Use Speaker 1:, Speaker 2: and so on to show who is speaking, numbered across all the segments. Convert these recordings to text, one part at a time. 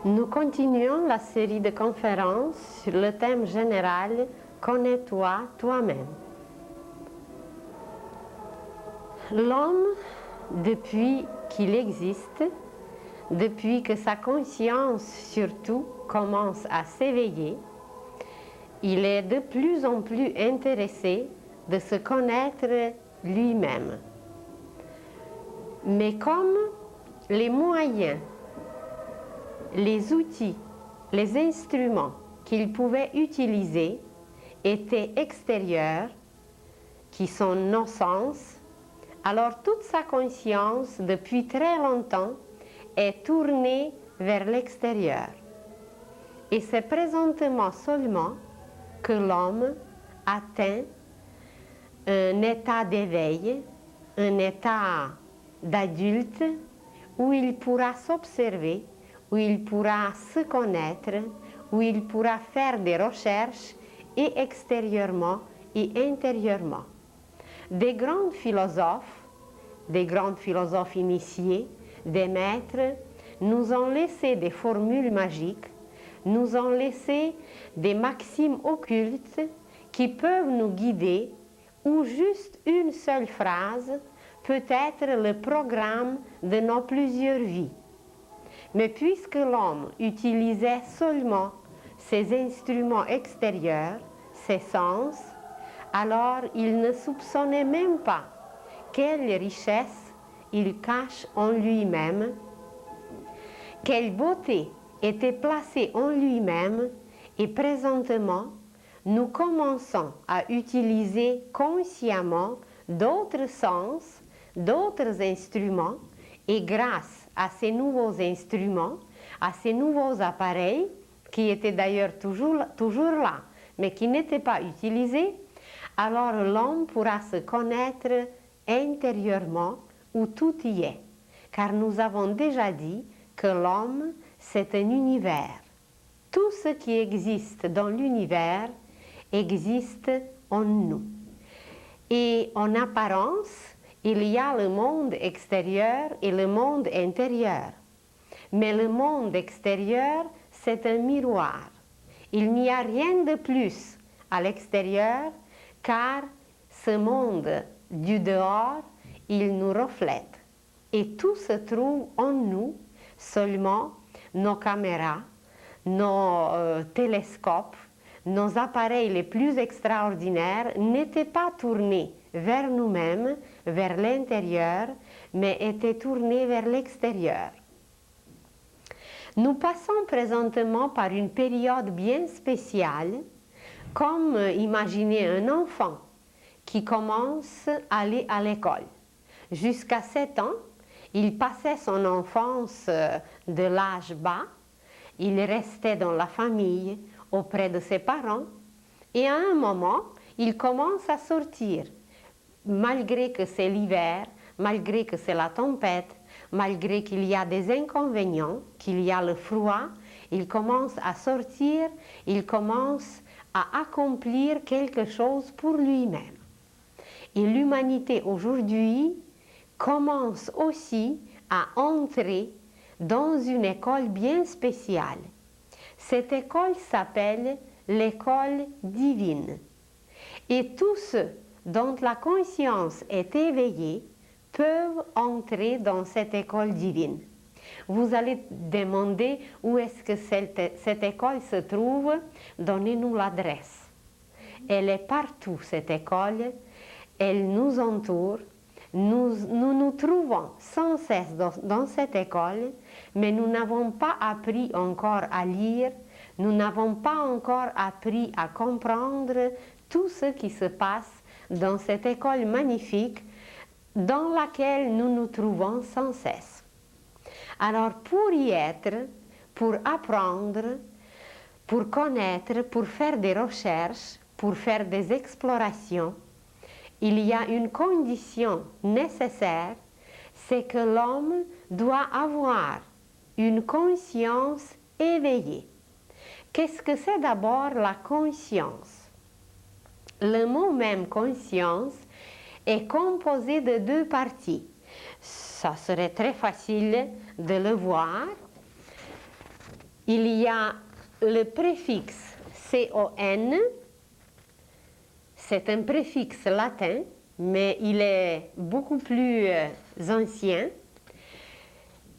Speaker 1: Nous continuons la série de conférences sur le thème général « Connais-toi toi-même ». L'homme, depuis qu'il existe, depuis que sa conscience surtout commence à s'éveiller, il est de plus en plus intéressé de se connaître lui-même. Mais comme les moyens, les outils, les instruments qu'il pouvait utiliser étaient extérieurs, qui sont nos sens, alors toute sa conscience, depuis très longtemps, est tournée vers l'extérieur. Et c'est présentement seulement que l'homme atteint un état d'éveil, un état d'adulte, où il pourra s'observer, où il pourra se connaître, où il pourra faire des recherches et extérieurement et intérieurement. Des grands philosophes initiés, des maîtres, nous ont laissé des formules magiques, nous ont laissé des maximes occultes qui peuvent nous guider, ou juste une seule phrase peut être le programme de nos plusieurs vies. Mais puisque l'homme utilisait seulement ses instruments extérieurs, ses sens, alors il ne soupçonnait même pas quelle richesse il cache en lui-même, quelle beauté était placée en lui-même, et présentement, nous commençons à utiliser consciemment d'autres sens, d'autres instruments, et grâce à ces nouveaux instruments, à ces nouveaux appareils, qui étaient d'ailleurs toujours là, mais qui n'étaient pas utilisés, alors l'homme pourra se connaître intérieurement où tout y est. Car nous avons déjà dit que l'homme, c'est un univers. Tout ce qui existe dans l'univers existe en nous. Et en apparence, il y a le monde extérieur et le monde intérieur. Mais le monde extérieur, c'est un miroir. Il n'y a rien de plus à l'extérieur, car ce monde du dehors, il nous reflète. Et tout se trouve en nous, seulement nos caméras, nos télescopes, nos appareils les plus extraordinaires n'étaient pas tournés vers nous-mêmes, vers l'intérieur, mais étaient tournés vers l'extérieur. Nous passons présentement par une période bien spéciale, comme imaginez un enfant qui commence à aller à l'école. Jusqu'à 7 ans, il passait son enfance de l'âge bas, il restait dans la famille, auprès de ses parents, et à un moment, il commence à sortir, malgré que c'est l'hiver, malgré que c'est la tempête, malgré qu'il y a des inconvénients, qu'il y a le froid, il commence à sortir, il commence à accomplir quelque chose pour lui-même. Et l'humanité aujourd'hui commence aussi à entrer dans une école bien spéciale. Cette école s'appelle l'école divine. Et tous ceux dont la conscience est éveillée peuvent entrer dans cette école divine. Vous allez demander où est-ce que cette école se trouve. Donnez-nous l'adresse. Elle est partout, cette école. Elle nous entoure. Nous trouvons sans cesse dans cette école, mais nous n'avons pas appris encore à lire, nous n'avons pas encore appris à comprendre tout ce qui se passe dans cette école magnifique dans laquelle nous nous trouvons sans cesse. Alors pour y être, pour apprendre, pour connaître, pour faire des recherches, pour faire des explorations, il y a une condition nécessaire, c'est que l'homme doit avoir une conscience éveillée. Qu'est-ce que c'est d'abord la conscience? Le mot même conscience est composé de 2 parties. Ça serait très facile de le voir. il y a le préfixe CON, c'est un préfixe latin, mais il est beaucoup plus ancien,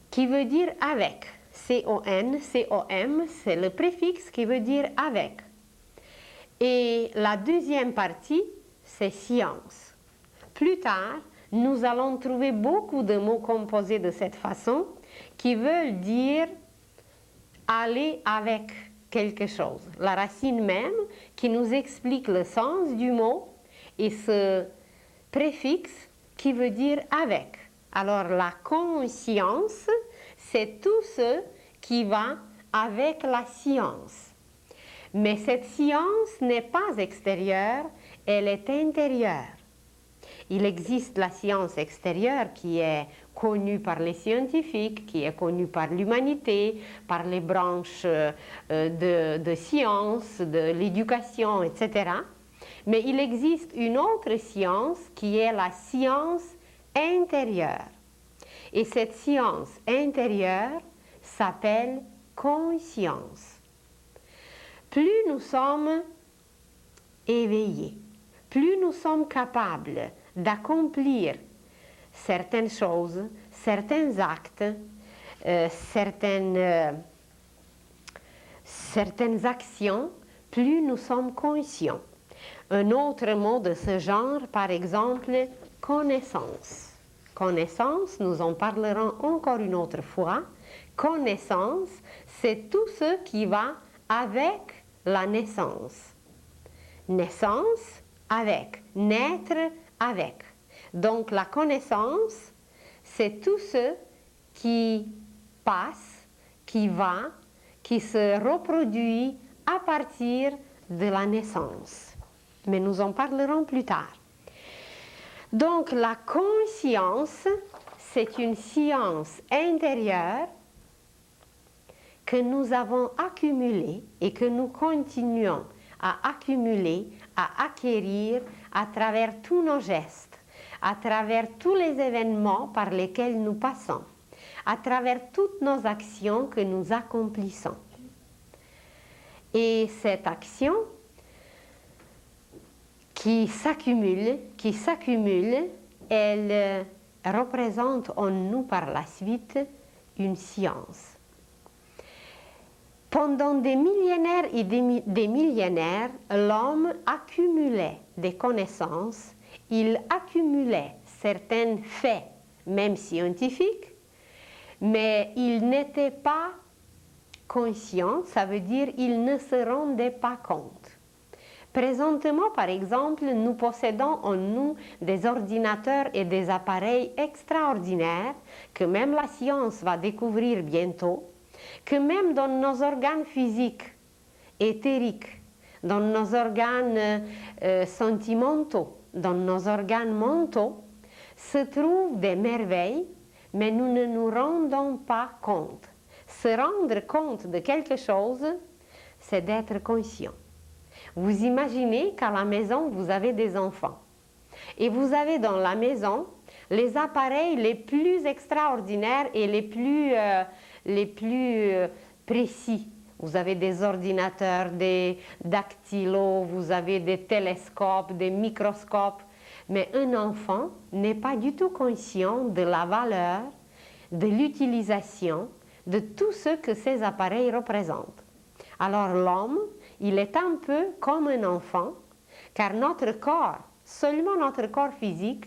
Speaker 1: qui veut dire avec. CON, COM, c'est le préfixe qui veut dire avec. Et la deuxième partie, c'est science. Plus tard, nous allons trouver beaucoup de mots composés de cette façon qui veulent dire aller avec quelque chose. La racine même qui nous explique le sens du mot et ce préfixe qui veut dire avec. Alors la conscience, c'est tout ce qui va avec la science. Mais cette science n'est pas extérieure, elle est intérieure. Il existe la science extérieure qui est connue par les scientifiques, qui est connue par l'humanité, par les branches de sciences, de l'éducation, etc. Mais il existe une autre science qui est la science intérieure. Et cette science intérieure s'appelle conscience. Plus nous sommes éveillés, plus nous sommes capables d'accomplir certaines choses, certains actes, certaines actions, plus nous sommes conscients. Un autre mot de ce genre, par exemple, connaissance. Connaissance, nous en parlerons encore une autre fois. Connaissance, c'est tout ce qui va avec la naissance. Naissance, avec. Naître, avec. Donc la connaissance, c'est tout ce qui passe, qui va, qui se reproduit à partir de la naissance. Mais nous en parlerons plus tard. Donc la conscience, c'est une science intérieure que nous avons accumulée et que nous continuons à accumuler, à acquérir à travers tous nos gestes, à travers tous les événements par lesquels nous passons, à travers toutes nos actions que nous accomplissons. Et cette action qui s'accumule, elle représente en nous par la suite une science. Pendant des millénaires et des millénaires, l'homme accumulait des connaissances, il accumulait certains faits, même scientifiques, mais il n'était pas conscient, ça veut dire il ne se rendait pas compte. Présentement, par exemple, nous possédons en nous des ordinateurs et des appareils extraordinaires que même la science va découvrir bientôt, que même dans nos organes physiques, éthériques, dans nos organes sentimentaux, dans nos organes mentaux, se trouvent des merveilles, mais nous ne nous rendons pas compte. Se rendre compte de quelque chose, c'est d'être conscient. Vous imaginez qu'à la maison, vous avez des enfants. Et vous avez dans la maison les appareils les plus extraordinaires et les plus précis. Vous avez des ordinateurs, des dactylos, vous avez des télescopes, des microscopes. Mais un enfant n'est pas du tout conscient de la valeur, de l'utilisation, de tout ce que ces appareils représentent. Alors l'homme, il est un peu comme un enfant, car notre corps, seulement notre corps physique,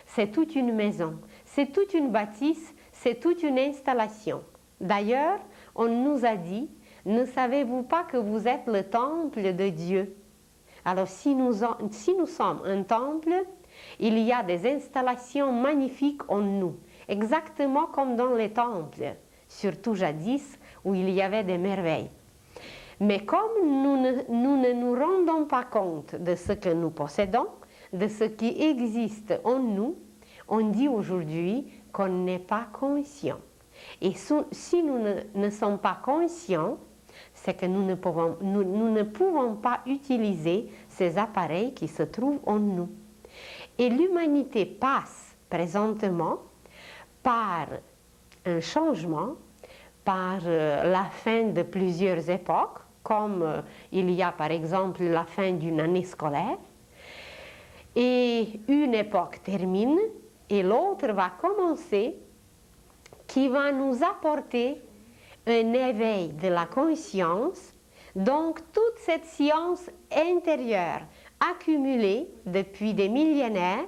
Speaker 1: c'est toute une maison, c'est toute une bâtisse, c'est toute une installation. D'ailleurs, on nous a dit, ne savez-vous pas que vous êtes le temple de Dieu? Alors si nous sommes un temple, il y a des installations magnifiques en nous, exactement comme dans les temples, surtout jadis où il y avait des merveilles. Mais comme nous ne nous rendons pas compte de ce que nous possédons, de ce qui existe en nous, on dit aujourd'hui qu'on n'est pas conscient. Et si nous ne sommes pas conscients, c'est que nous ne pouvons pas utiliser ces appareils qui se trouvent en nous. Et l'humanité passe présentement par un changement par la fin de plusieurs époques, comme il y a par exemple la fin d'une année scolaire, et une époque termine et l'autre va commencer, qui va nous apporter un éveil de la conscience. Donc toute cette science intérieure accumulée depuis des millénaires,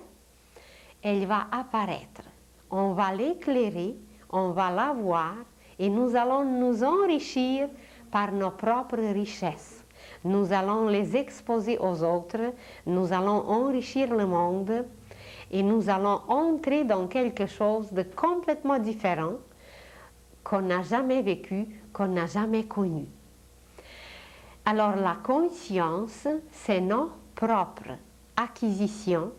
Speaker 1: elle va apparaître. On va l'éclairer, on va la voir et nous allons nous enrichir par nos propres richesses. Nous allons les exposer aux autres, nous allons enrichir le monde et nous allons entrer dans quelque chose de complètement différent qu'on n'a jamais vécu, qu'on n'a jamais connu. Alors la conscience, c'est nos propres acquisitions,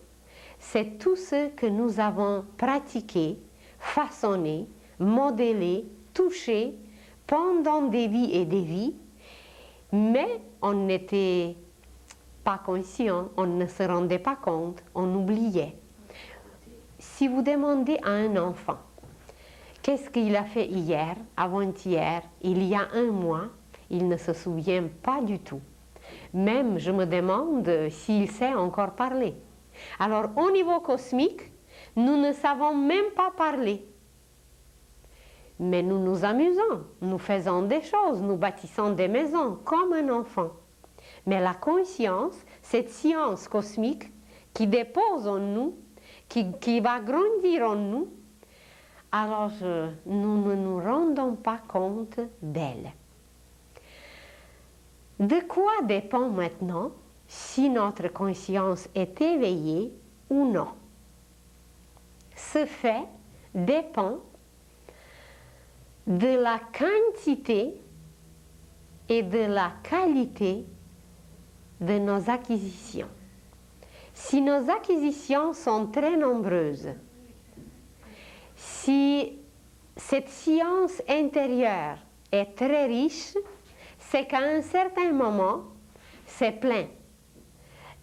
Speaker 1: c'est tout ce que nous avons pratiqué, façonné, modélé, touché pendant des vies et des vies, mais on n'était pas conscient, on ne se rendait pas compte, on oubliait. Si vous demandez à un enfant, qu'est-ce qu'il a fait hier, avant-hier, il y a un mois, il ne se souvient pas du tout. Même, je me demande s'il sait encore parler. Alors, au niveau cosmique, nous ne savons même pas parler. Mais nous nous amusons, nous faisons des choses, nous bâtissons des maisons comme un enfant. Mais la conscience, cette science cosmique qui dépose en nous, qui va grandir en nous, alors nous ne nous rendons pas compte d'elle. De quoi dépend maintenant si notre conscience est éveillée ou non? Ce fait dépend de la quantité et de la qualité de nos acquisitions. Si nos acquisitions sont très nombreuses, si cette science intérieure est très riche, c'est qu'à un certain moment, c'est plein.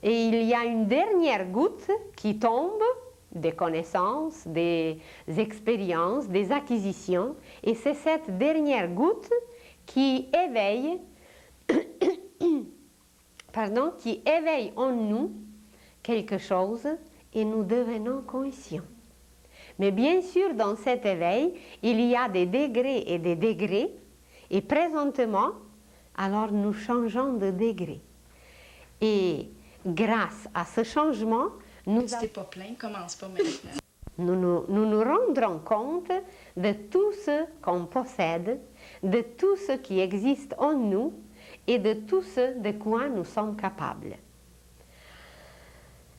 Speaker 1: Et il y a une dernière goutte qui tombe, des connaissances, des expériences, des acquisitions, et c'est cette dernière goutte qui éveille, qui éveille en nous quelque chose et nous devenons conscients. Mais bien sûr, dans cet éveil, il y a des degrés et des degrés, et présentement, alors nous changeons de degré. Et grâce à ce changement, nous nous rendrons compte de tout ce qu'on possède, de tout ce qui existe en nous et de tout ce de quoi nous sommes capables.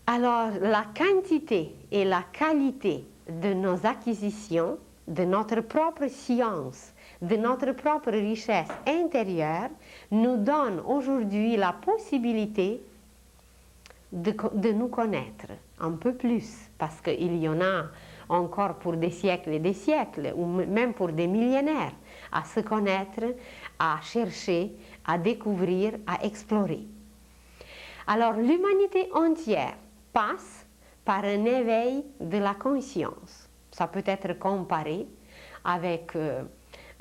Speaker 1: Alors, la quantité et la qualité de nos acquisitions, de notre propre science, de notre propre richesse intérieure, nous donne aujourd'hui la possibilité de nous connaître un peu plus, parce qu'il y en a encore pour des siècles et des siècles, ou même pour des millénaires, à se connaître, à chercher, à découvrir, à explorer. Alors l'humanité entière passe par un éveil de la conscience. Ça peut être comparé avec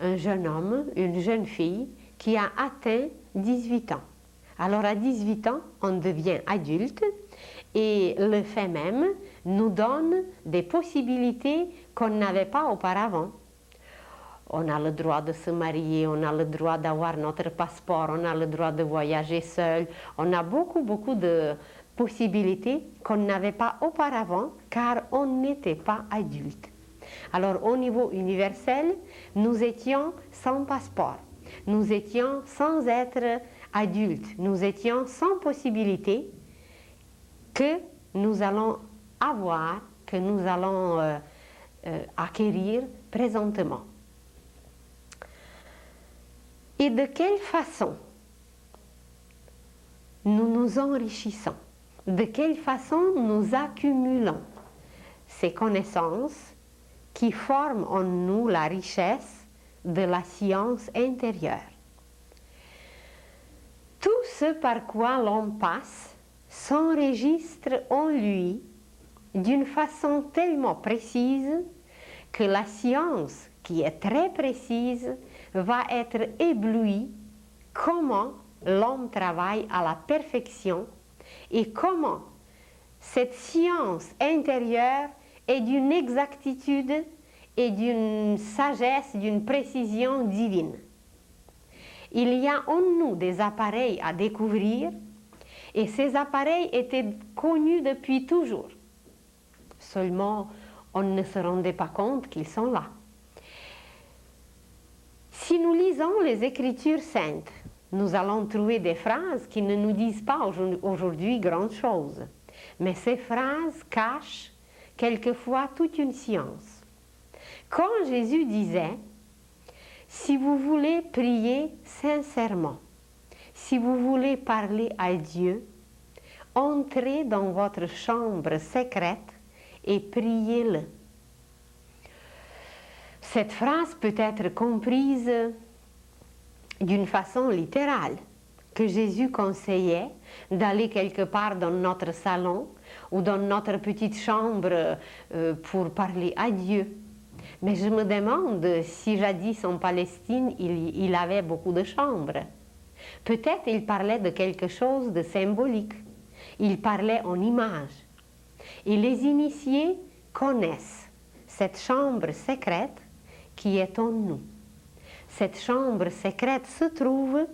Speaker 1: un jeune homme, une jeune fille qui a atteint 18 ans. Alors à 18 ans, on devient adulte et le fait même nous donne des possibilités qu'on n'avait pas auparavant. On a le droit de se marier, on a le droit d'avoir notre passeport, on a le droit de voyager seul. On a beaucoup de possibilités qu'on n'avait pas auparavant car on n'était pas adulte. Alors au niveau universel, nous étions sans passeport, nous étions sans être adultes, nous étions sans possibilité que nous allons avoir, que nous allons acquérir présentement. Et de quelle façon nous nous enrichissons? De quelle façon nous accumulons ces connaissances qui forment en nous la richesse de la science intérieure? Tout ce par quoi l'on passe s'enregistre en lui d'une façon tellement précise que la science, qui est très précise, va être ébloui comment l'homme travaille à la perfection et comment cette science intérieure est d'une exactitude et d'une sagesse, d'une précision divine. Il y a en nous des appareils à découvrir et ces appareils étaient connus depuis toujours. Seulement, on ne se rendait pas compte qu'ils sont là. Si nous lisons les Écritures saintes, nous allons trouver des phrases qui ne nous disent pas aujourd'hui grand chose. Mais ces phrases cachent quelquefois toute une science. Quand Jésus disait « Si vous voulez prier sincèrement, si vous voulez parler à Dieu, entrez dans votre chambre secrète et priez-le. » Cette phrase peut être comprise d'une façon littérale, que Jésus conseillait d'aller quelque part dans notre salon ou dans notre petite chambre pour parler à Dieu. Mais je me demande si jadis en Palestine, il avait beaucoup de chambres. Peut-être il parlait de quelque chose de symbolique. Il parlait en images. Et les initiés connaissent cette chambre secrète qui est en nous. Cette chambre secrète se trouve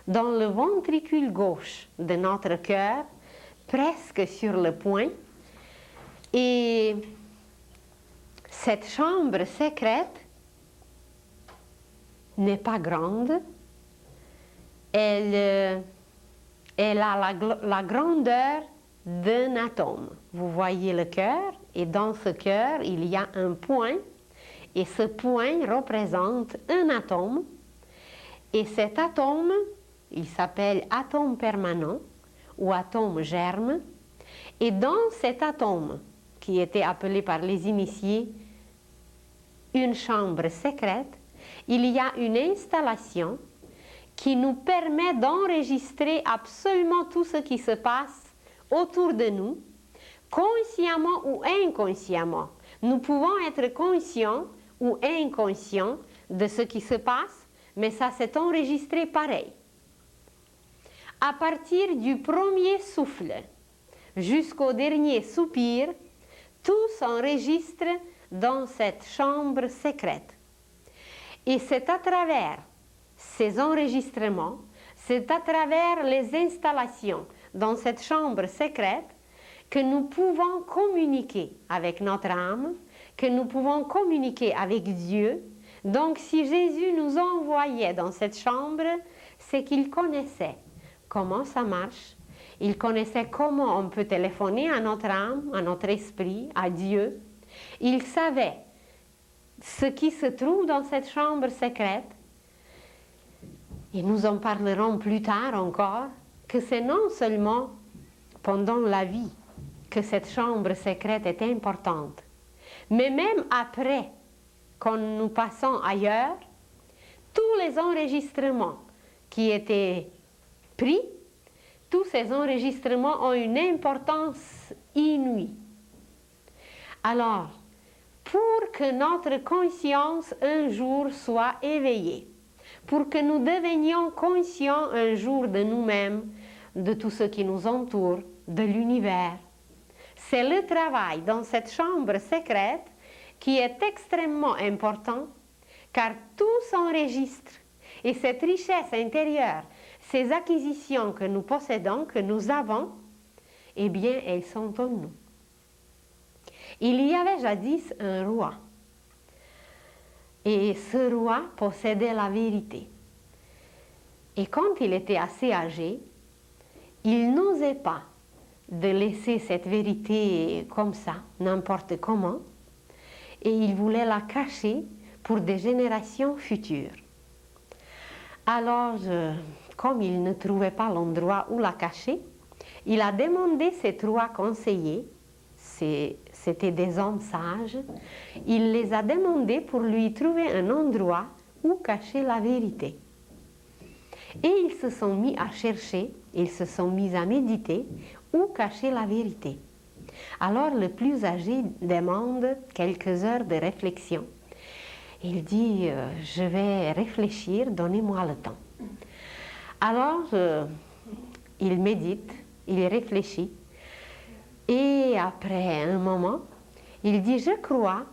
Speaker 1: dans le ventricule gauche de notre cœur, presque sur le poing. Et cette chambre secrète n'est pas grande. Elle a la grandeur d'un atome. Vous voyez le cœur, et dans ce cœur, il y a un point. Et ce point représente un atome. Et cet atome, il s'appelle atome permanent ou atome germe. Et dans cet atome, qui était appelé par les initiés une chambre secrète, il y a une installation qui nous permet d'enregistrer absolument tout ce qui se passe autour de nous, consciemment ou inconsciemment. Nous pouvons être conscients ou inconscients de ce qui se passe, mais ça s'est enregistré pareil. À partir du premier souffle jusqu'au dernier soupir, tout s'enregistre dans cette chambre secrète. Et c'est à travers ces enregistrements, c'est à travers les installations dans cette chambre secrète que nous pouvons communiquer avec notre âme, que nous pouvons communiquer avec Dieu. Donc si Jésus nous envoyait dans cette chambre, c'est qu'il connaissait comment ça marche, il connaissait comment on peut téléphoner à notre âme, à notre esprit, à Dieu. Il savait ce qui se trouve dans cette chambre secrète. Et nous en parlerons plus tard encore, que c'est non seulement pendant la vie que cette chambre secrète est importante, mais même après, quand nous passons ailleurs, tous les enregistrements qui étaient pris, tous ces enregistrements ont une importance inouïe. Alors, pour que notre conscience un jour soit éveillée, pour que nous devenions conscients un jour de nous-mêmes, de tout ce qui nous entoure, de l'univers, c'est le travail dans cette chambre secrète qui est extrêmement important, car tout s'enregistre. Et cette richesse intérieure, ces acquisitions que nous possédons, que nous avons, eh bien, elles sont en nous. Il y avait jadis un roi. Et ce roi possédait la vérité. Et quand il était assez âgé, il n'osait pas de laisser cette vérité comme ça, n'importe comment, et il voulait la cacher pour des générations futures. Alors, comme il ne trouvait pas l'endroit où la cacher, il a demandé ses 3 conseillers, c'était des hommes sages, il les a demandés pour lui trouver un endroit où cacher la vérité. Et ils se sont mis à chercher, ils se sont mis à méditer où cacher la vérité. Alors le plus âgé demande quelques heures de réflexion. Il dit, je vais réfléchir, donnez-moi le temps. Alors, il médite, il réfléchit, et après un moment, il dit, je crois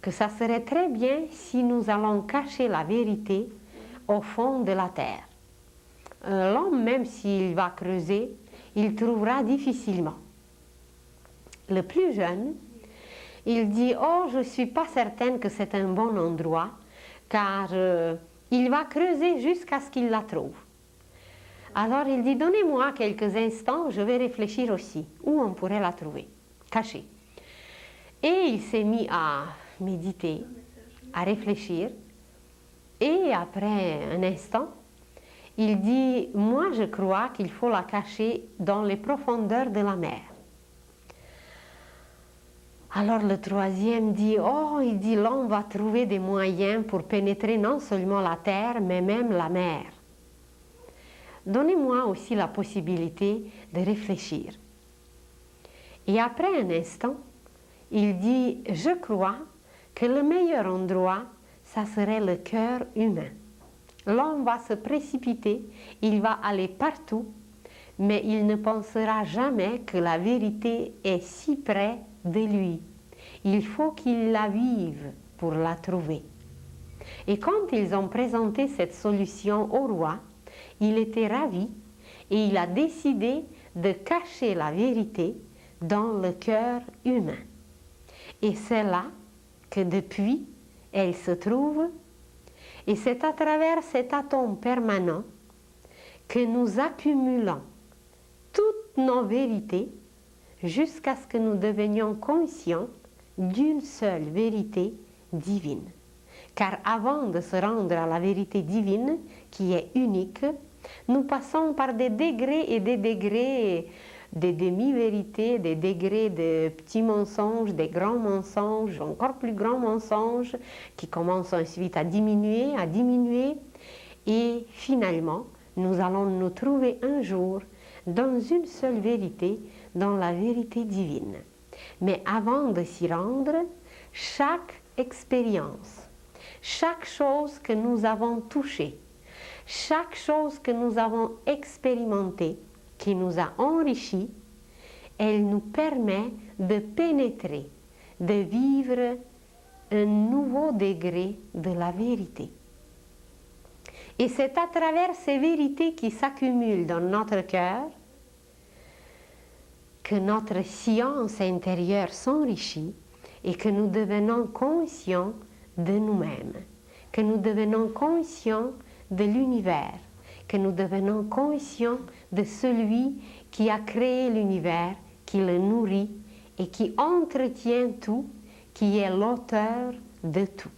Speaker 1: que ça serait très bien si nous allons cacher la vérité au fond de la terre. L'homme, même s'il va creuser, il trouvera difficilement. Le plus jeune, il dit, oh, je ne suis pas certaine que c'est un bon endroit, car il va creuser jusqu'à ce qu'il la trouve. Alors il dit, donnez-moi quelques instants, je vais réfléchir aussi, où on pourrait la trouver, cachée. Et il s'est mis à méditer, à réfléchir, et après un instant, il dit, moi je crois qu'il faut la cacher dans les profondeurs de la mer. Alors le troisième dit, oh, il dit, l'homme va trouver des moyens pour pénétrer non seulement la terre, mais même la mer. Donnez-moi aussi la possibilité de réfléchir. Et après un instant, il dit, je crois que le meilleur endroit, ça serait le cœur humain. L'homme va se précipiter, il va aller partout, mais il ne pensera jamais que la vérité est si près de lui. Il faut qu'il la vive pour la trouver. Et quand ils ont présenté cette solution au roi, il était ravi et il a décidé de cacher la vérité dans le cœur humain. Et c'est là que depuis, elle se trouve, et c'est à travers cet atome permanent que nous accumulons toutes nos vérités jusqu'à ce que nous devenions conscients d'une seule vérité divine. Car avant de se rendre à la vérité divine, qui est unique, nous passons par des degrés et des degrés, des demi-vérités, des degrés de petits mensonges, des grands mensonges, encore plus grands mensonges, qui commencent ensuite à diminuer, et finalement, nous allons nous trouver un jour dans une seule vérité, dans la vérité divine. Mais avant de s'y rendre, chaque expérience, chaque chose que nous avons touchée, chaque chose que nous avons expérimentée, qui nous a enrichis, elle nous permet de pénétrer, de vivre un nouveau degré de la vérité. Et c'est à travers ces vérités qui s'accumulent dans notre cœur que notre science intérieure s'enrichit et que nous devenons conscients de nous-mêmes, que nous devenons conscients de l'univers, que nous devenons conscients de celui qui a créé l'univers, qui le nourrit et qui entretient tout, qui est l'auteur de tout.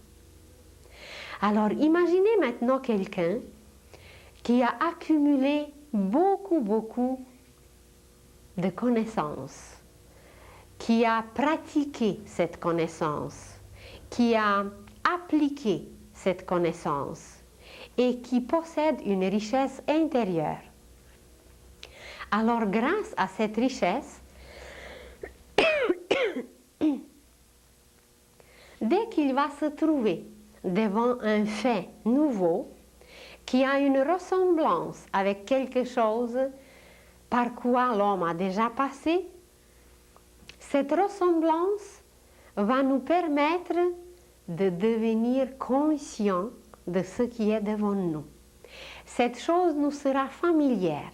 Speaker 1: Alors imaginez maintenant quelqu'un qui a accumulé beaucoup de connaissances, qui a pratiqué cette connaissance, qui a appliqué cette connaissance et qui possède une richesse intérieure. Alors grâce à cette richesse, dès qu'il va se trouver devant un fait nouveau qui a une ressemblance avec quelque chose par quoi l'homme a déjà passé, cette ressemblance va nous permettre de devenir conscients de ce qui est devant nous. Cette chose nous sera familière,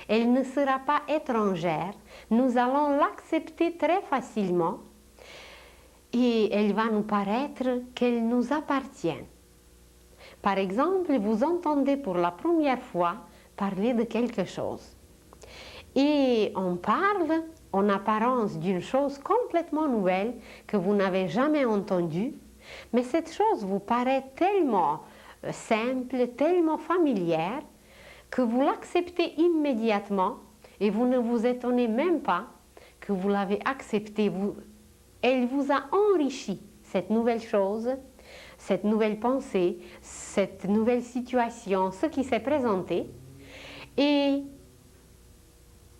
Speaker 1: elle ne sera pas étrangère, nous allons l'accepter très facilement et elle va nous paraître qu'elle nous appartient. Par exemple, vous entendez pour la première fois parler de quelque chose et on parle en apparence d'une chose complètement nouvelle que vous n'avez jamais entendue, mais cette chose vous paraît tellement simple, tellement familière, que vous l'acceptez immédiatement et vous ne vous étonnez même pas que vous l'avez acceptée. Elle vous a enrichi, cette nouvelle chose, cette nouvelle pensée, cette nouvelle situation, ce qui s'est présenté, et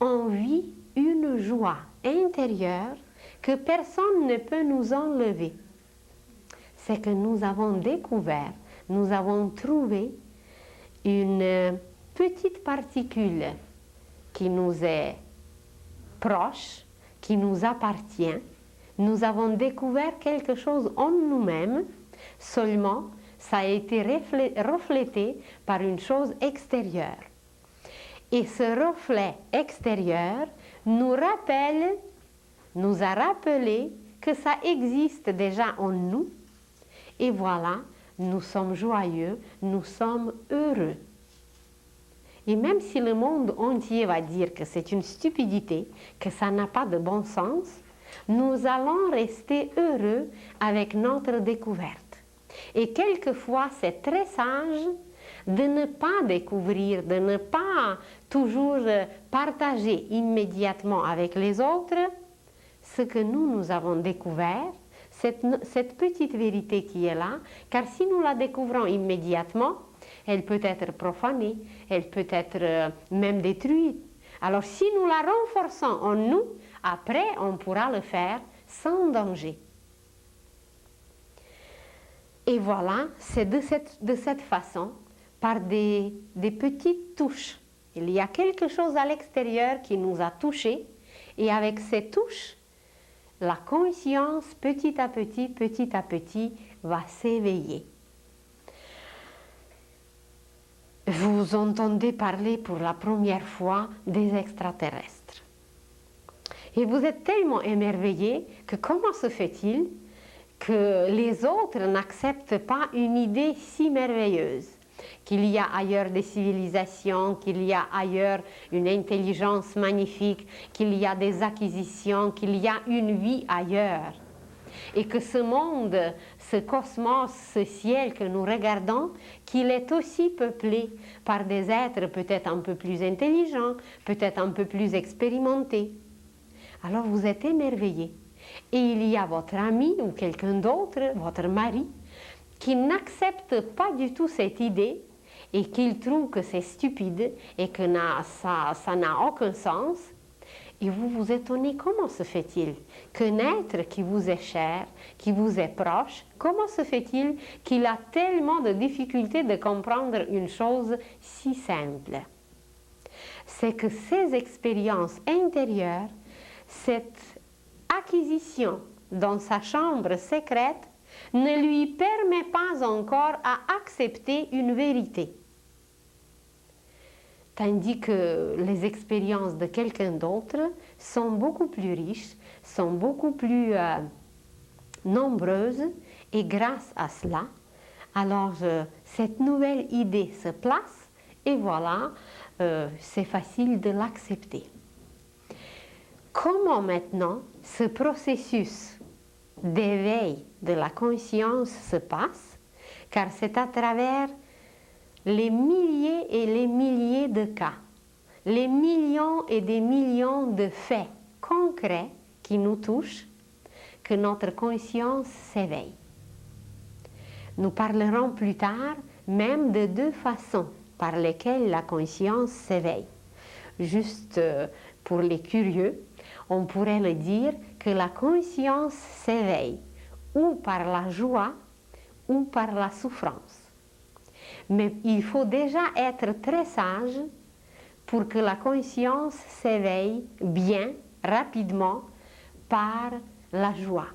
Speaker 1: on vit une joie intérieure que personne ne peut nous enlever. c'est que nous avons découvert, nous avons trouvé une petite particule qui nous est proche, qui nous appartient. Nous avons découvert quelque chose en nous-mêmes, seulement ça a été reflété par une chose extérieure. Et ce reflet extérieur nous a rappelé que ça existe déjà en nous. Et voilà, nous sommes joyeux, nous sommes heureux. Et même si le monde entier va dire que c'est une stupidité, que ça n'a pas de bon sens, nous allons rester heureux avec notre découverte. Et quelquefois, c'est très sage de ne pas découvrir, de ne pas toujours partager immédiatement avec les autres ce que nous avons découvert, cette petite vérité qui est là, car si nous la découvrons immédiatement, elle peut être profanée, elle peut être même détruite. Alors si nous la renforçons en nous, après on pourra le faire sans danger. Et voilà, c'est de cette façon, par des petites touches. Il y a quelque chose à l'extérieur qui nous a touchés, et avec ces touches, la conscience, petit à petit, va s'éveiller. Vous entendez parler pour la première fois des extraterrestres. Et vous êtes tellement émerveillés que comment se fait-il que les autres n'acceptent pas une idée si merveilleuse, qu'il y a ailleurs des civilisations, qu'il y a ailleurs une intelligence magnifique, qu'il y a des acquisitions, qu'il y a une vie ailleurs. Et que ce monde, ce cosmos, ce ciel que nous regardons, qu'il est aussi peuplé par des êtres peut-être un peu plus intelligents, peut-être un peu plus expérimentés. Alors vous êtes émerveillés. Et il y a votre ami ou quelqu'un d'autre, votre mari, qui n'accepte pas du tout cette idée et qu'il trouve que c'est stupide et que ça n'a aucun sens. Et vous vous étonnez, comment se fait-il qu'un être qui vous est cher, qui vous est proche, comment se fait-il qu'il a tellement de difficultés de comprendre une chose si simple? C'est que ces expériences intérieures, cette acquisition dans sa chambre secrète, ne lui permet pas encore à accepter une vérité. Tandis que les expériences de quelqu'un d'autre sont beaucoup plus riches, sont beaucoup plus nombreuses, et grâce à cela, alors cette nouvelle idée se place, et voilà, c'est facile de l'accepter. Comment maintenant ce processus d'éveil de la conscience se passe? Car c'est à travers les milliers et les milliers de cas, les millions et des millions de faits concrets qui nous touchent, que notre conscience s'éveille. Nous parlerons plus tard même de deux façons par lesquelles la conscience s'éveille. Juste pour les curieux, on pourrait le dire que la conscience s'éveille ou par la joie ou par la souffrance. Mais il faut déjà être très sage pour que la conscience s'éveille bien, rapidement, par la joie.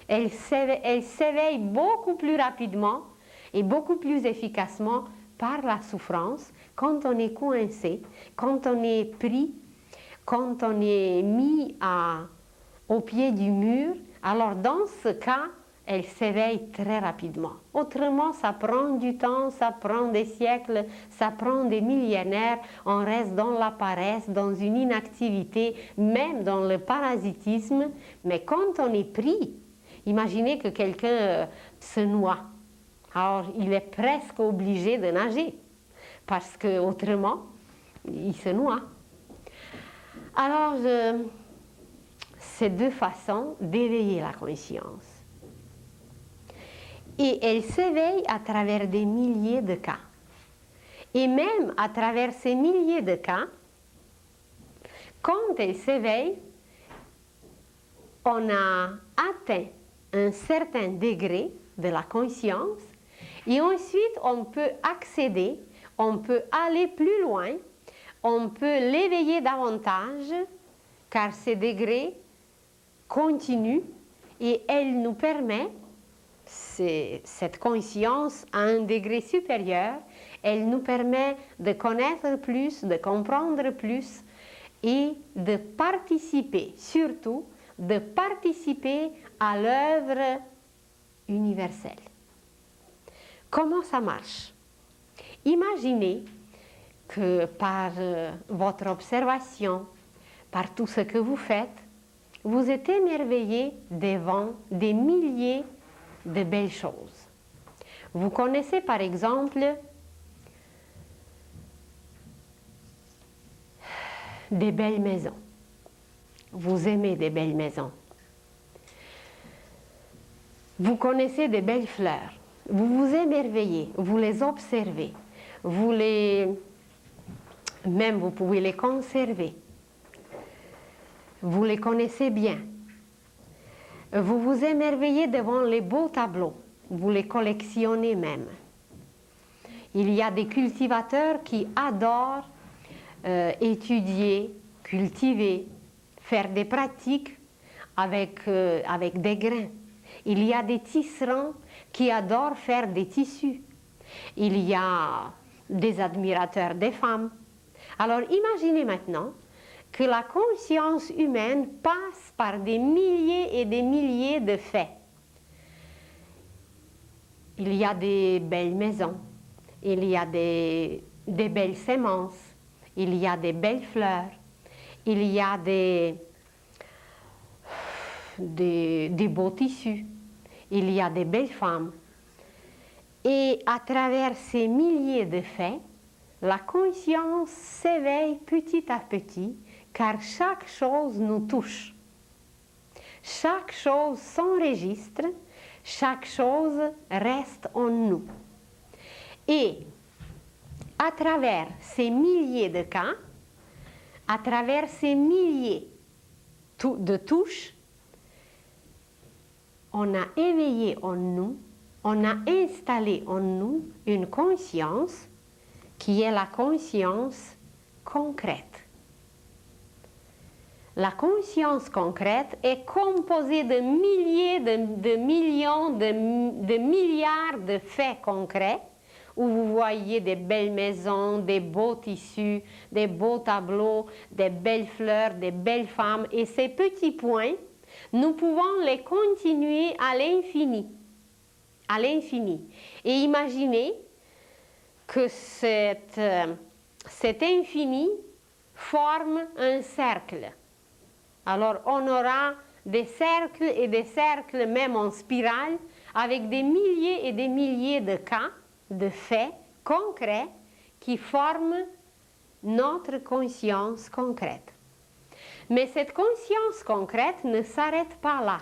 Speaker 1: Elle s'éveille beaucoup plus rapidement et beaucoup plus efficacement par la souffrance quand on est coincé, quand on est pris, quand on est mis au pied du mur. Alors dans ce cas, elle s'éveille très rapidement. Autrement, ça prend du temps, ça prend des siècles, ça prend des millénaires. On reste dans la paresse, dans une inactivité, même dans le parasitisme. Mais quand on est pris, imaginez que quelqu'un se noie. Alors, il est presque obligé de nager, parce qu'autrement, il se noie. Alors, c'est deux façons d'éveiller la conscience. Et elle s'éveille à travers des milliers de cas. Et même à travers ces milliers de cas, quand elle s'éveille, on a atteint un certain degré de la conscience. Et ensuite, on peut accéder, on peut aller plus loin, on peut l'éveiller davantage, car ces degrés continuent et elle nous permet, cette conscience à un degré supérieur, elle nous permet de connaître plus, de comprendre plus et de participer, surtout de participer à l'œuvre universelle. Comment ça marche? Imaginez que par votre observation, par tout ce que vous faites, vous êtes émerveillé devant des milliers de belles choses. Vous connaissez par exemple des belles maisons. Vous aimez des belles maisons. Vous connaissez des belles fleurs. Vous vous émerveillez, vous les observez, même vous pouvez les conserver. Vous les connaissez bien. Vous vous émerveillez devant les beaux tableaux. Vous les collectionnez même. Il y a des cultivateurs qui adorent étudier, cultiver, faire des pratiques avec des grains. Il y a des tisserands qui adorent faire des tissus. Il y a des admirateurs des femmes. Alors imaginez maintenant que la conscience humaine passe par des milliers et des milliers de faits. Il y a des belles maisons, il y a des belles semences, il y a des belles fleurs, il y a des beaux tissus, il y a des belles femmes. Et à travers ces milliers de faits, la conscience s'éveille petit à petit, car chaque chose nous touche. Chaque chose s'enregistre, chaque chose reste en nous. Et à travers ces milliers de cas, à travers ces milliers de touches, on a éveillé en nous, on a installé en nous une conscience qui est la conscience concrète. La conscience concrète est composée de milliers, de millions, de milliards de faits concrets où vous voyez des belles maisons, des beaux tissus, des beaux tableaux, des belles fleurs, des belles femmes. Et ces petits points, nous pouvons les continuer à l'infini. À l'infini. Et imaginez que cet infini forme un cercle. Alors on aura des cercles et des cercles même en spirale avec des milliers et des milliers de cas, de faits concrets qui forment notre conscience concrète. Mais cette conscience concrète ne s'arrête pas là.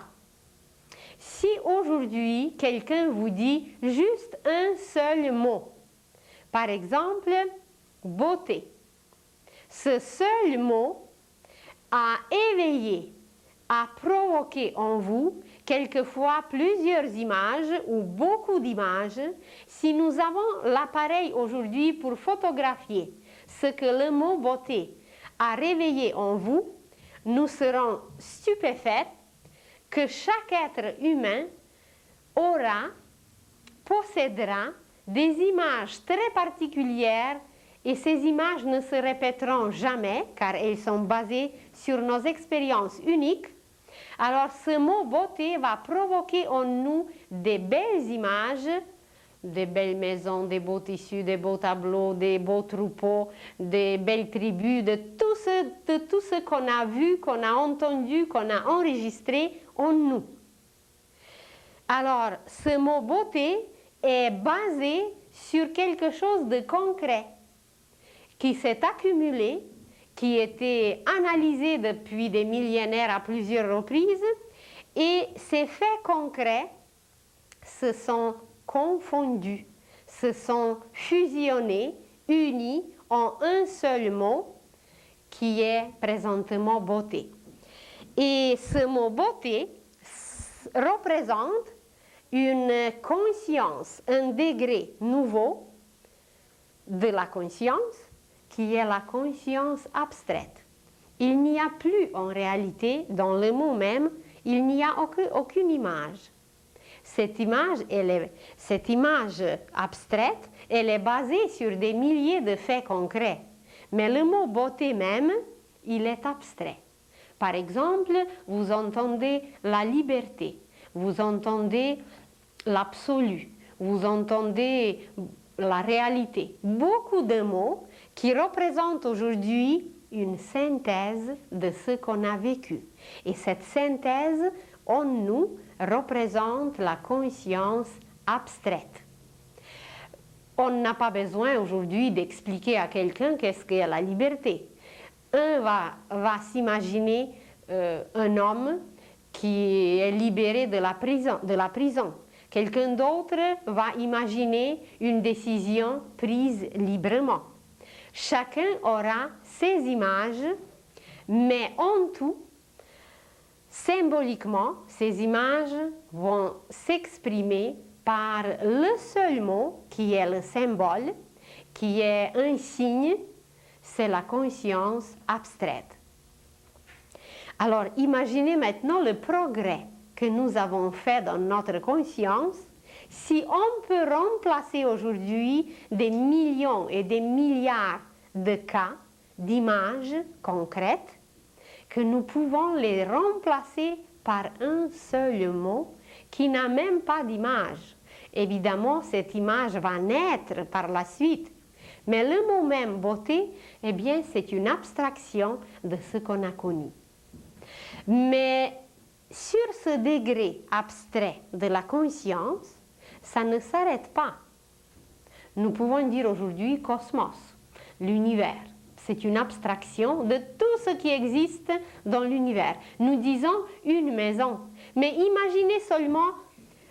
Speaker 1: Si aujourd'hui quelqu'un vous dit juste un seul mot, par exemple beauté, ce seul mot a éveillé, a provoqué en vous quelquefois plusieurs images ou beaucoup d'images. Si nous avons l'appareil aujourd'hui pour photographier ce que le mot beauté a réveillé en vous, nous serons stupéfaits que chaque être humain possédera des images très particulières. Et ces images ne se répéteront jamais car elles sont basées sur nos expériences uniques. Alors ce mot beauté va provoquer en nous des belles images, des belles maisons, des beaux tissus, des beaux tableaux, des beaux troupeaux, des belles tribus, de tout ce qu'on a vu, qu'on a entendu, qu'on a enregistré en nous. Alors ce mot beauté est basé sur quelque chose de concret qui s'est accumulé, qui était analysé depuis des millénaires à plusieurs reprises, et ces faits concrets se sont confondus, se sont fusionnés, unis en un seul mot qui est présentement beauté. Et ce mot beauté représente une conscience, un degré nouveau de la conscience qui est la conscience abstraite. Il n'y a plus en réalité, dans le mot même, il n'y a aucune image. Cette image abstraite, elle est basée sur des milliers de faits concrets. Mais le mot beauté même, il est abstrait. Par exemple, vous entendez la liberté, vous entendez l'absolu, vous entendez la réalité. Beaucoup de mots qui représentent aujourd'hui une synthèse de ce qu'on a vécu. Et cette synthèse, en nous, représente la conscience abstraite. On n'a pas besoin aujourd'hui d'expliquer à quelqu'un qu'est-ce qu'est la liberté. Un va s'imaginer un homme qui est libéré de la prison. Quelqu'un d'autre va imaginer une décision prise librement. Chacun aura ses images, mais en tout, symboliquement, ces images vont s'exprimer par le seul mot qui est le symbole, qui est un signe, c'est la conscience abstraite. Alors, imaginez maintenant le progrès que nous avons fait dans notre conscience si on peut remplacer aujourd'hui des millions et des milliards de cas, d'images concrètes, que nous pouvons les remplacer par un seul mot qui n'a même pas d'image. Évidemment, cette image va naître par la suite, mais le mot même beauté, eh bien, c'est une abstraction de ce qu'on a connu. Mais sur ce degré abstrait de la conscience, ça ne s'arrête pas. Nous pouvons dire aujourd'hui cosmos, l'univers. C'est une abstraction de tout ce qui existe dans l'univers. Nous disons une maison, mais imaginez seulement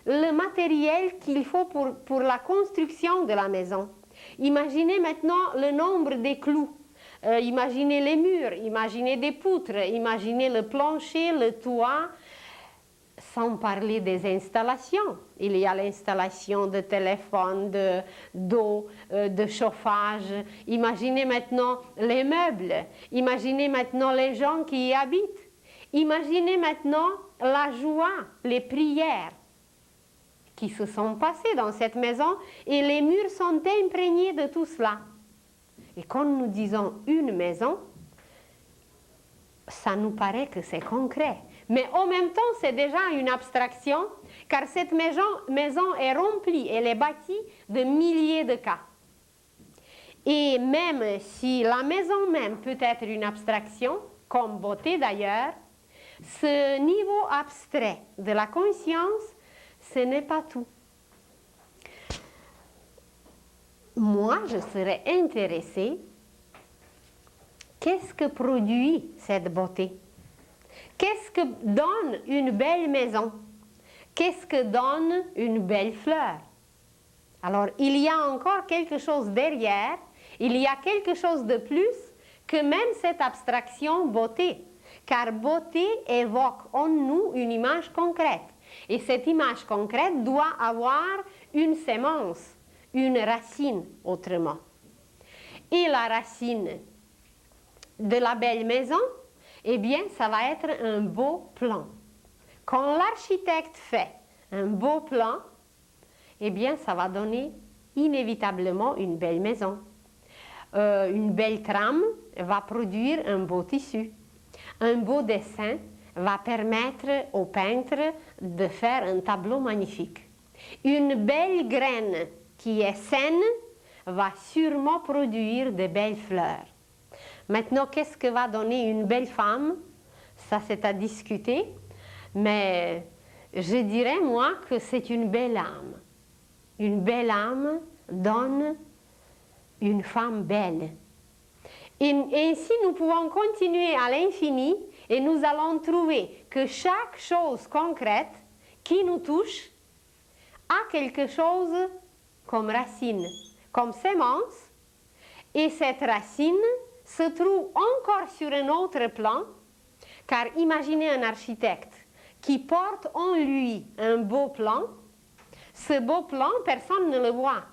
Speaker 1: le matériel qu'il faut pour la construction de la maison. Imaginez maintenant le nombre des clous. Imaginez les murs, imaginez des poutres, imaginez le plancher, le toit, sans parler des installations. Il y a l'installation de téléphone, d'eau, de chauffage. Imaginez maintenant les meubles. Imaginez maintenant les gens qui y habitent. Imaginez maintenant la joie, les prières qui se sont passées dans cette maison et les murs sont imprégnés de tout cela. Et quand nous disons une maison, ça nous paraît que c'est concret. Mais en même temps, c'est déjà une abstraction, car cette maison est remplie, elle est bâtie de milliers de cas. Et même si la maison même peut être une abstraction, comme beauté d'ailleurs, ce niveau abstrait de la conscience, ce n'est pas tout. Moi, je serais intéressée, qu'est-ce que produit cette beauté? Qu'est-ce que donne une belle maison? Qu'est-ce que donne une belle fleur? Alors, il y a encore quelque chose derrière, il y a quelque chose de plus que même cette abstraction beauté. Car beauté évoque en nous une image concrète. Et cette image concrète doit avoir une sémence, une racine autrement. Et la racine de la belle maison, eh bien, ça va être un beau plan. Quand l'architecte fait un beau plan, eh bien, ça va donner inévitablement une belle maison. Une belle trame va produire un beau tissu. Un beau dessin va permettre au peintre de faire un tableau magnifique. Une belle graine qui est saine va sûrement produire de belles fleurs. Maintenant, qu'est-ce que va donner une belle femme? Ça, c'est à discuter, mais je dirais, moi, que c'est une belle âme. Une belle âme donne une femme belle. Et ainsi, nous pouvons continuer à l'infini et nous allons trouver que chaque chose concrète qui nous touche a quelque chose comme racine, comme sémence, et cette racine se trouve encore sur un autre plan, car imaginez un architecte qui porte en lui un beau plan, Ce beau plan, personne ne le voit.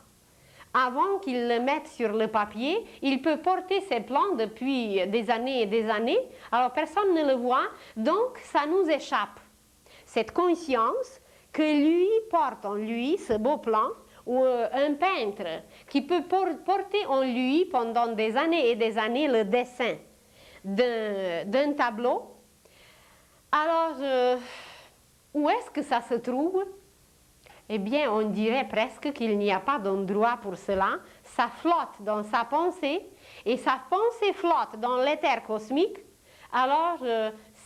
Speaker 1: Avant qu'il le mette sur le papier, il peut porter ses plans depuis des années et des années, alors personne ne le voit, donc ça nous échappe. Cette conscience que lui porte en lui, ce beau plan, ou un peintre qui peut porter en lui pendant des années et des années le dessin d'un tableau. Alors, où est-ce que ça se trouve? Eh bien, on dirait presque qu'il n'y a pas d'endroit pour cela. Ça flotte dans sa pensée, et sa pensée flotte dans l'éther cosmique. Alors,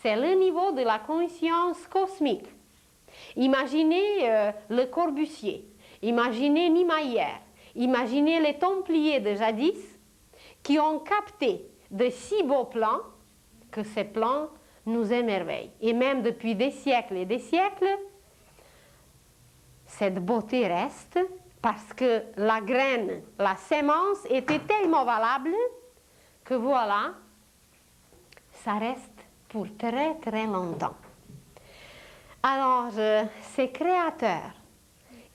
Speaker 1: c'est le niveau de la conscience cosmique. Imaginez le Corbusier, imaginez Niemeyer, imaginez les Templiers de jadis qui ont capté de si beaux plans que ces plans nous émerveillent. Et même depuis des siècles et des siècles, cette beauté reste parce que la graine, la sémence était tellement valable que voilà, ça reste pour très très longtemps. Alors, ces créateurs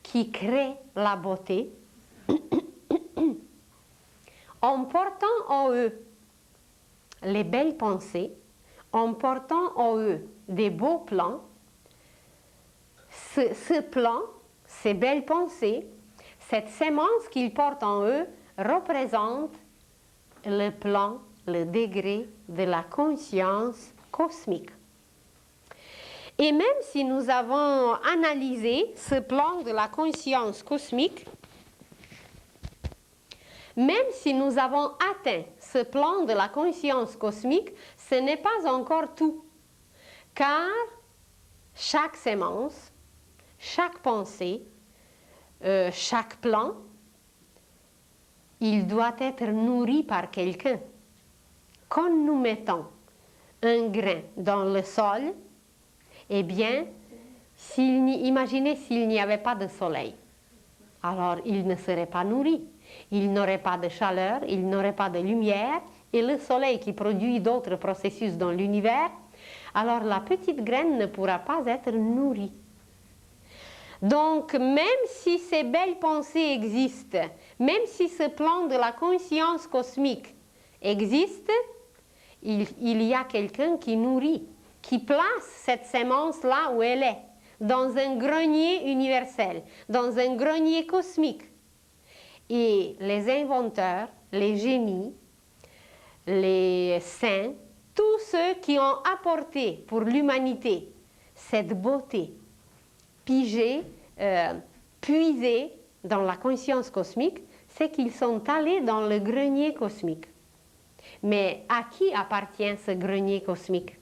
Speaker 1: qui créent la beauté, en portant en eux les belles pensées, en portant en eux des beaux plans, ce plan, ces belles pensées, cette sémence qu'ils portent en eux représente le plan, le degré de la conscience cosmique. Et même si nous avons analysé ce plan de la conscience cosmique, même si nous avons atteint ce plan de la conscience cosmique, ce n'est pas encore tout. Car chaque sémence, chaque pensée, chaque plan, il doit être nourri par quelqu'un. Quand nous mettons un grain dans le sol, eh bien, imaginez s'il n'y avait pas de soleil. Alors, il ne serait pas nourri. Il n'aurait pas de chaleur, il n'aurait pas de lumière. Et le soleil qui produit d'autres processus dans l'univers, alors la petite graine ne pourra pas être nourrie. Donc, même si ces belles pensées existent, même si ce plan de la conscience cosmique existe, il y a quelqu'un qui nourrit, qui place cette sémence là où elle est, dans un grenier universel, dans un grenier cosmique. Et les inventeurs, les génies, les saints, tous ceux qui ont apporté pour l'humanité cette beauté, pigée, puisée dans la conscience cosmique, c'est qu'ils sont allés dans le grenier cosmique. Mais à qui appartient ce grenier cosmique?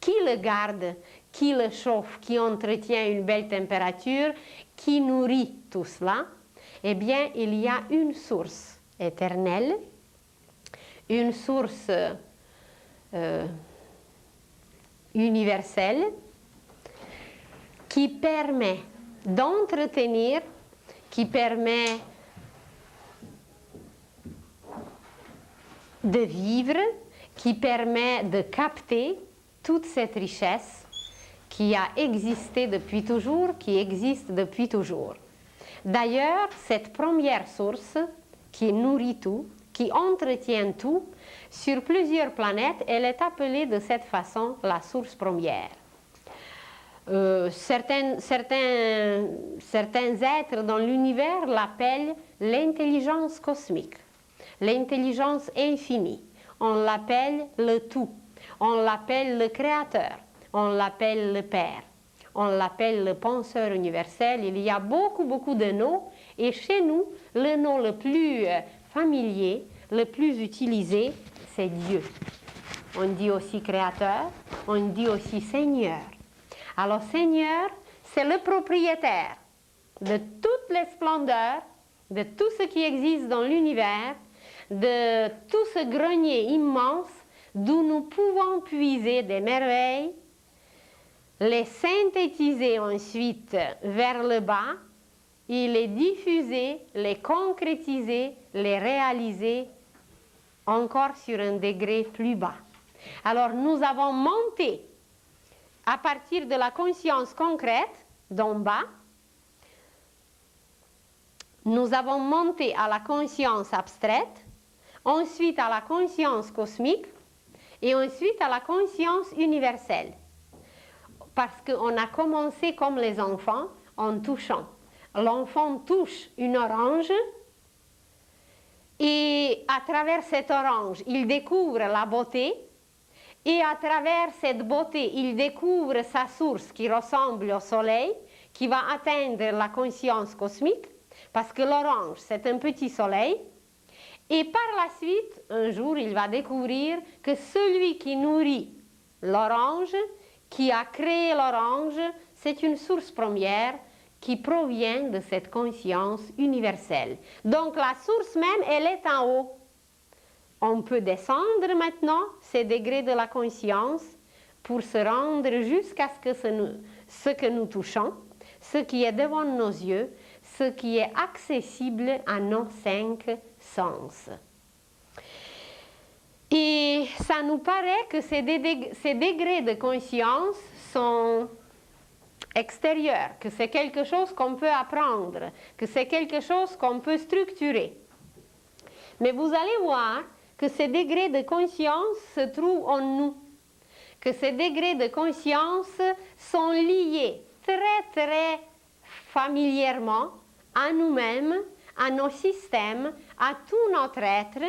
Speaker 1: Qui le garde, qui le chauffe, qui entretient une belle température, qui nourrit tout cela? Eh bien, il y a une source éternelle, une source universelle qui permet d'entretenir, qui permet de vivre, qui permet de capter toute cette richesse qui a existé depuis toujours, qui existe depuis toujours. D'ailleurs, cette première source qui nourrit tout, qui entretient tout, sur plusieurs planètes, elle est appelée de cette façon la source première. Certains êtres dans l'univers l'appellent l'intelligence cosmique, l'intelligence infinie. On l'appelle le tout, on l'appelle le créateur, on l'appelle le Père, on l'appelle le penseur universel. Il y a beaucoup de noms, et chez nous, le nom le plus familier, le plus utilisé, c'est Dieu. On dit aussi créateur, on dit aussi Seigneur. Alors Seigneur, c'est le propriétaire de toutes les splendeurs, de tout ce qui existe dans l'univers, de tout ce grenier immense d'où nous pouvons puiser des merveilles, les synthétiser ensuite vers le bas et les diffuser, les concrétiser, les réaliser encore sur un degré plus bas. Alors nous avons monté à partir de la conscience concrète d'en bas nous avons monté à la conscience abstraite, ensuite à la conscience cosmique et ensuite à la conscience universelle. Parce qu'on a commencé comme les enfants en touchant. L'enfant touche une orange et à travers cette orange, il découvre la beauté et à travers cette beauté, il découvre sa source qui ressemble au soleil, qui va atteindre la conscience cosmique, parce que l'orange, c'est un petit soleil. Et par la suite, un jour, il va découvrir que celui qui nourrit l'orange, qui a créé l'orange, c'est une source première qui provient de cette conscience universelle. Donc la source même, elle est en haut. On peut descendre maintenant ces degrés de la conscience pour se rendre jusqu'à ce que nous touchons, ce qui est devant nos yeux, ce qui est accessible à nos 5 sens. Et ça nous paraît que ces degrés de conscience sont extérieurs, que c'est quelque chose qu'on peut apprendre, que c'est quelque chose qu'on peut structurer. Mais vous allez voir que ces degrés de conscience se trouvent en nous, que ces degrés de conscience sont liés très familièrement à nous-mêmes, à nos systèmes, à tout notre être,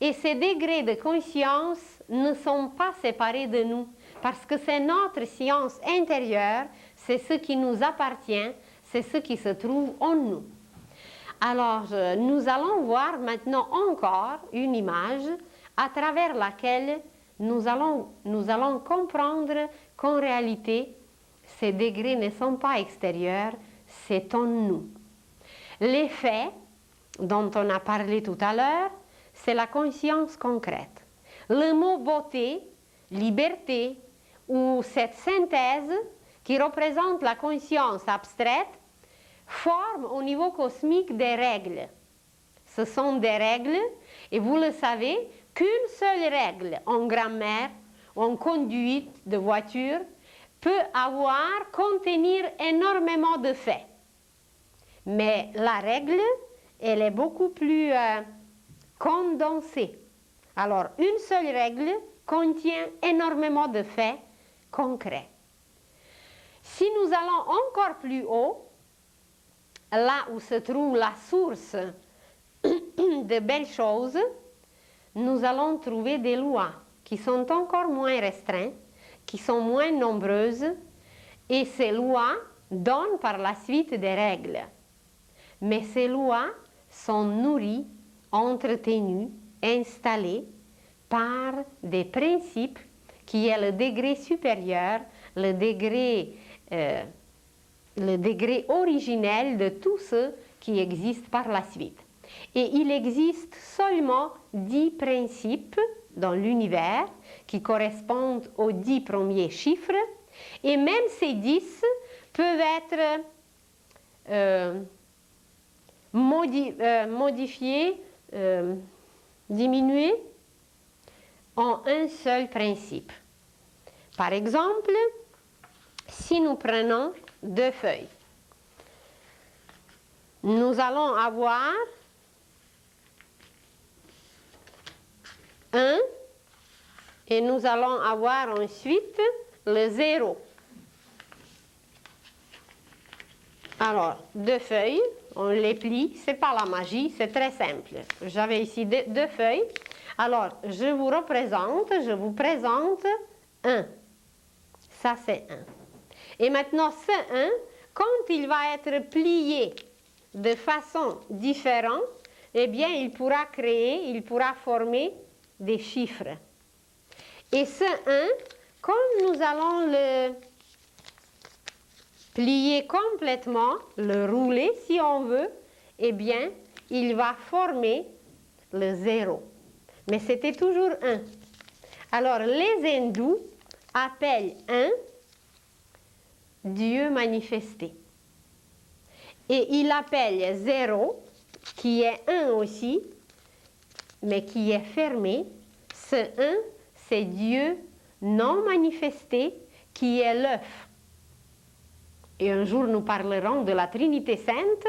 Speaker 1: et ces degrés de conscience ne sont pas séparés de nous, parce que c'est notre science intérieure, c'est ce qui nous appartient, c'est ce qui se trouve en nous. Alors, nous allons voir maintenant encore une image à travers laquelle nous allons comprendre qu'en réalité, ces degrés ne sont pas extérieurs, c'est en nous. L'effet dont on a parlé tout à l'heure, c'est la conscience concrète. Le mot beauté, liberté ou cette synthèse qui représente la conscience abstraite forme au niveau cosmique des règles. Ce sont des règles, et vous le savez, qu'une seule règle en grammaire, en conduite de voiture, peut contenir énormément de faits. Mais la règle, elle est beaucoup plus condensée. Alors, une seule règle contient énormément de faits concrets. Si nous allons encore plus haut, là où se trouve la source de belles choses, nous allons trouver des lois qui sont encore moins restreintes, qui sont moins nombreuses, et ces lois donnent par la suite des règles. Mais ces lois sont nourries, entretenues, installées par des principes qui est le degré supérieur, le degré originel de tout ce qui existe par la suite. Et il existe seulement 10 principes dans l'univers qui correspondent aux 10 premiers chiffres, et même ces 10 peuvent être modifiés, diminués en un seul principe. Par exemple, si nous prenons 2 feuilles, nous allons avoir 1 et nous allons avoir ensuite le 0. Alors, 2 feuilles, on les plie, c'est pas la magie, c'est très simple. J'avais ici 2 feuilles. Alors, je vous présente 1. Ça, c'est 1. Et maintenant, ce 1, quand il va être plié de façon différente, eh bien, il pourra former des chiffres. Et ce 1, comme nous allons le plier complètement, le rouler si on veut, eh bien, il va former le 0. Mais c'était toujours 1. Alors, les hindous appellent 1 Dieu manifesté. Et il appelle 0, qui est 1 aussi, mais qui est fermé. Ce 1, c'est Dieu non manifesté, qui est l'œuf. Et un jour, nous parlerons de la Trinité Sainte.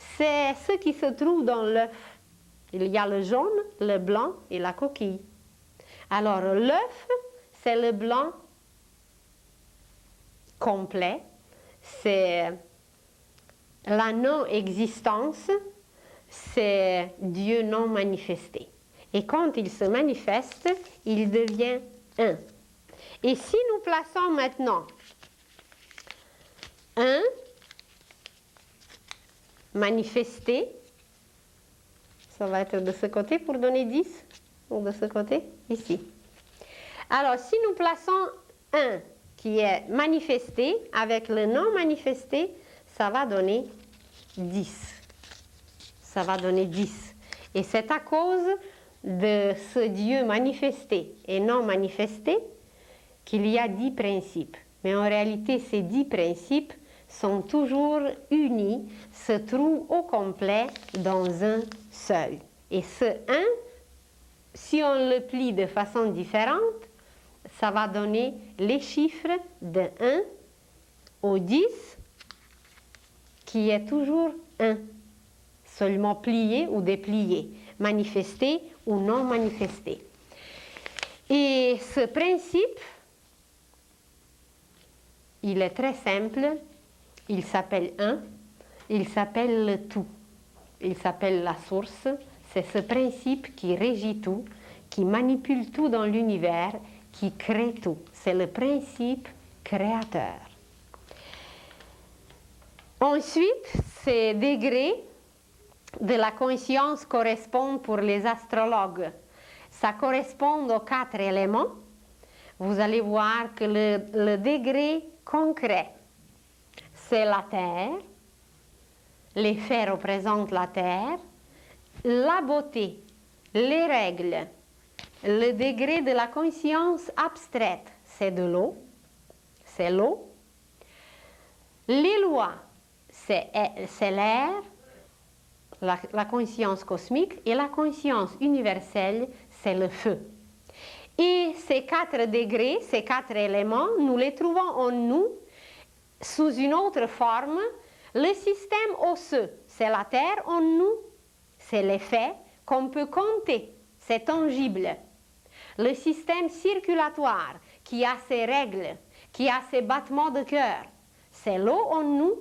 Speaker 1: c'est ce qui se trouve dans l'œuf. Il y a le jaune, le blanc et la coquille. Alors l'œuf, c'est le blanc complet, c'est la non-existence, c'est Dieu non manifesté. Et quand il se manifeste, il devient un. Et si nous plaçons maintenant un manifesté, ça va être de ce côté pour donner 10, ou de ce côté, ici. Alors, si nous plaçons un qui est manifesté avec le non manifesté, ça va donner 10. Ça va donner 10. Et c'est à cause de ce Dieu manifesté et non manifesté qu'il y a 10 principes. Mais en réalité, ces 10 principes sont toujours unis, se trouvent au complet dans un seul. Et ce 1, si on le plie de façon différente, ça va donner les chiffres de 1 au 10, qui est toujours 1, seulement plié ou déplié, manifesté ou non manifesté. Et ce principe, il est très simple, il s'appelle 1, il s'appelle le tout, il s'appelle la source, c'est ce principe qui régit tout, qui manipule tout dans l'univers, qui crée tout. C'est le principe créateur. Ensuite, ces degrés de la conscience correspondent pour les astrologues. Ça correspond aux 4 éléments. Vous allez voir que le degré concret, c'est la Terre. Les faits représentent la Terre. La beauté, les règles, le degré de la conscience abstraite, c'est de l'eau, c'est l'eau. Les lois, c'est l'air, la conscience cosmique, et la conscience universelle, c'est le feu. Et ces 4 degrés, ces 4 éléments, nous les trouvons en nous sous une autre forme. Le système osseux, c'est la terre en nous, c'est les faits qu'on peut compter, c'est tangible. Le système circulatoire qui a ses règles, qui a ses battements de cœur, c'est l'eau en nous,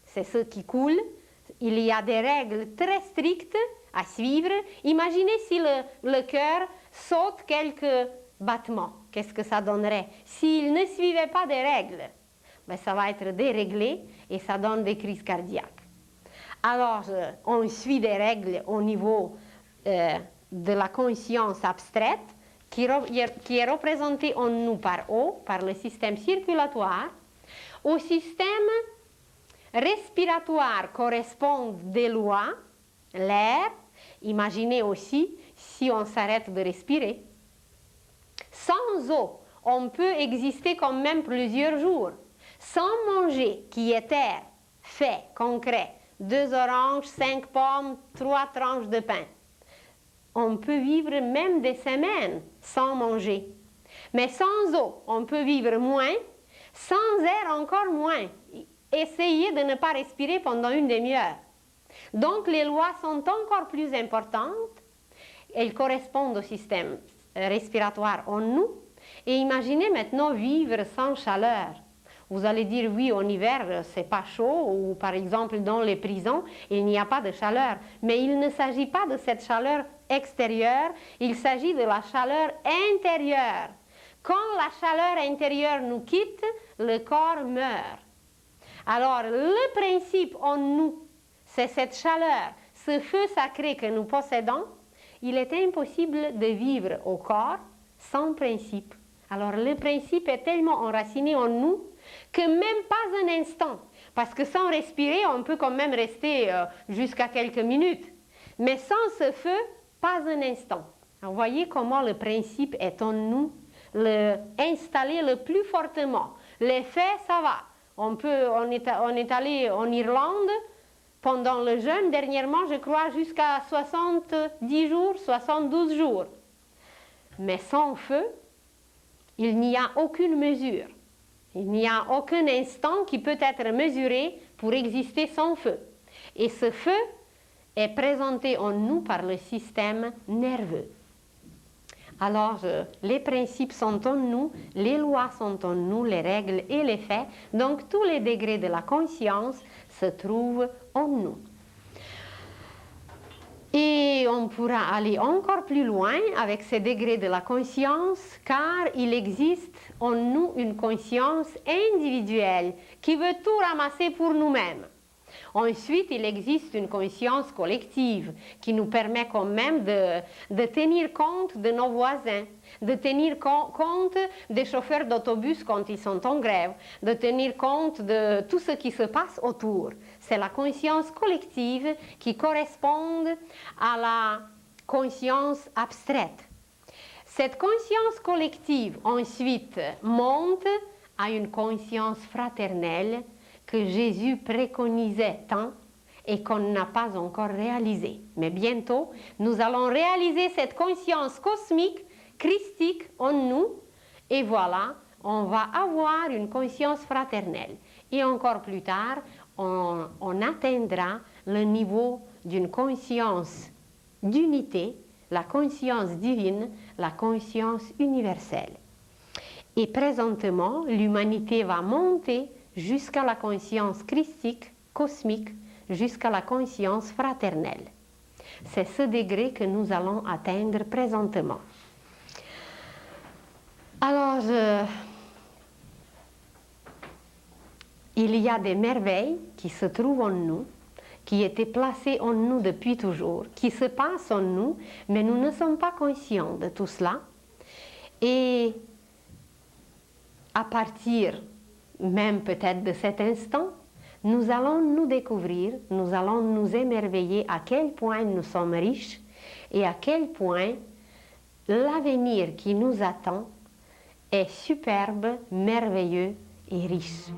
Speaker 1: c'est ce qui coule. Il y a des règles très strictes à suivre. Imaginez si le cœur saute quelques battements, qu'est-ce que ça donnerait? S'il ne suivait pas des règles, ben, ça va être déréglé et ça donne des crises cardiaques. Alors, on suit des règles au niveau de la conscience abstraite qui est représentée en nous par eau, par le système circulatoire. Au système respiratoire correspondent des lois, l'air. Imaginez aussi si on s'arrête de respirer. Sans eau, on peut exister quand même plusieurs jours. Sans manger, qui est terre, fait, concret, 2 oranges, 5 pommes, 3 tranches de pain. On peut vivre même des semaines sans manger. Mais sans eau, on peut vivre moins, sans air encore moins. Essayez de ne pas respirer pendant une demi-heure. Donc les lois sont encore plus importantes. Elles correspondent au système respiratoire en nous. Et imaginez maintenant vivre sans chaleur. Vous allez dire, oui, en hiver, c'est pas chaud, ou par exemple dans les prisons, il n'y a pas de chaleur. Mais il ne s'agit pas de cette chaleur extérieure, il s'agit de la chaleur intérieure. Quand la chaleur intérieure nous quitte, le corps meurt. Alors, le principe en nous, c'est cette chaleur, ce feu sacré que nous possédons. Il est impossible de vivre au corps sans principe. Alors, le principe est tellement enraciné en nous que même pas un instant, parce que sans respirer, on peut quand même rester jusqu'à quelques minutes. Mais sans ce feu, pas un instant. Alors, voyez comment le principe est en nous, installé le plus fortement. Les faits, ça va. On est allé en Irlande pendant le jeûne, dernièrement, je crois, jusqu'à 70 jours, 72 jours. Mais sans feu, il n'y a aucune mesure. Il n'y a aucun instant qui peut être mesuré pour exister sans feu. Et ce feu est présenté en nous par le système nerveux. Alors, les principes sont en nous, les lois sont en nous, les règles et les faits. Donc, tous les degrés de la conscience se trouvent en nous. Et on pourra aller encore plus loin avec ces degrés de la conscience, car il existe en nous une conscience individuelle qui veut tout ramasser pour nous-mêmes. Ensuite, il existe une conscience collective qui nous permet quand même de tenir compte de nos voisins, de tenir compte des chauffeurs d'autobus quand ils sont en grève, de tenir compte de tout ce qui se passe autour. C'est la conscience collective qui correspond à la conscience abstraite. Cette conscience collective ensuite monte à une conscience fraternelle que Jésus préconisait tant et qu'on n'a pas encore réalisé. Mais bientôt, nous allons réaliser cette conscience cosmique, christique en nous, et voilà, on va avoir une conscience fraternelle. Et encore plus tard, on atteindra le niveau d'une conscience d'unité, la conscience divine, la conscience universelle. Et présentement, l'humanité va monter jusqu'à la conscience christique, cosmique, jusqu'à la conscience fraternelle. C'est ce degré que nous allons atteindre présentement. Alors, il y a des merveilles qui se trouvent en nous, qui étaient placées en nous depuis toujours, qui se passent en nous, mais nous ne sommes pas conscients de tout cela. Et à partir même peut-être de cet instant, nous allons nous découvrir, nous allons nous émerveiller à quel point nous sommes riches et à quel point l'avenir qui nous attend est superbe, merveilleux et riche.